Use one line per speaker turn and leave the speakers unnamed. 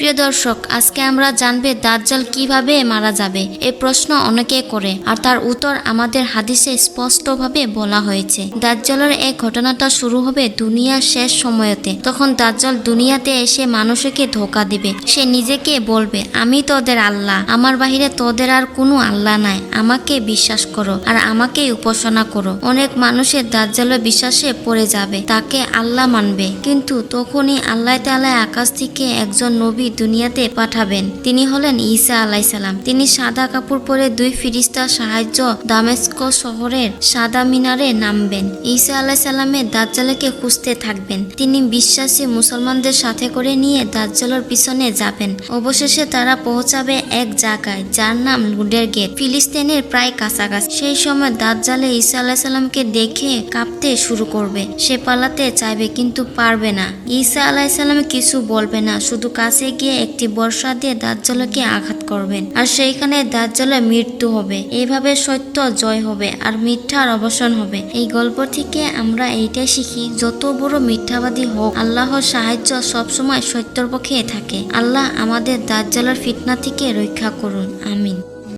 প্রিয় দর্শক, আজকে আমরা জানবে দাজ্জাল কিভাবে মারা যাবে। এই প্রশ্ন অনেকে করে, আর তার উত্তর আমাদের হাদিসে স্পষ্টভাবে বলা হয়েছে। দাজ্জালের এই ঘটনাটা শুরু হবে দুনিয়ার শেষ সময়তে। তখন দাজ্জাল দুনিয়াতে এসে মানুষকে ধোঁকা দিবে। সে নিজেকে বলবে, আমি তোদের আল্লাহ, আমার বাহিরে তোদের আর কোনো আল্লাহ নাই, আমাকে বিশ্বাস করো আর আমাকেই উপাসনা করো। অনেক মানুষের দাজ্জালের বিশ্বাসে পড়ে যাবে, তাকে আল্লাহ মানবে। কিন্তু তখনই আল্লাহ তাআলা আকাশ থেকে একজন নবী দুনিয়াতে পাঠাবেন। তিনি হলেন ঈসা আলাইসালাম। তিনি সাদা কাপড় পরে 2 ফেরেশতার সাহায্য দামেস্ক শহরের সাদা মিনারে নামবেন। ঈসা আলাইসালামের দাজ্জালকে খুঁজতে থাকবেন। তিনি বিশ্বাসী মুসলমানদের সাথে করে নিয়ে দাজ্জালের পিছনে যাবেন। অবশেষে তারা পৌঁছাবে এক জায়গায় যার নাম লুডের গেট, ফিলিস্তিনের প্রায় কাছাকাছি। সেই সময় দাজ্জালে ঈসা আলাইসালামকে দেখে কাঁপতে শুরু করবে। সে পালাতে চাইবে কিন্তু পারবে না। ঈসা আলাইসালাম কিছু বলবে না, শুধু কাছে গিয়ে একটি বর্ষা দিয়ে দাজ্জালকে আঘাত করবেন, আর সেইখানে দাজ্জালের মৃত্যু হবে। এইভাবে সত্য জয় হবে আর মিথ্যার অবসান হবে। এই গল্প থেকে আমরা এইটাই শিখি, যত বড় মিথ্যাবাদী হোক, আল্লাহর সাহায্য সবসময় সত্যের পক্ষে থাকে। আল্লাহ আমাদের দাজ্জালের ফিতনা থেকে রক্ষা করুন, আমিন।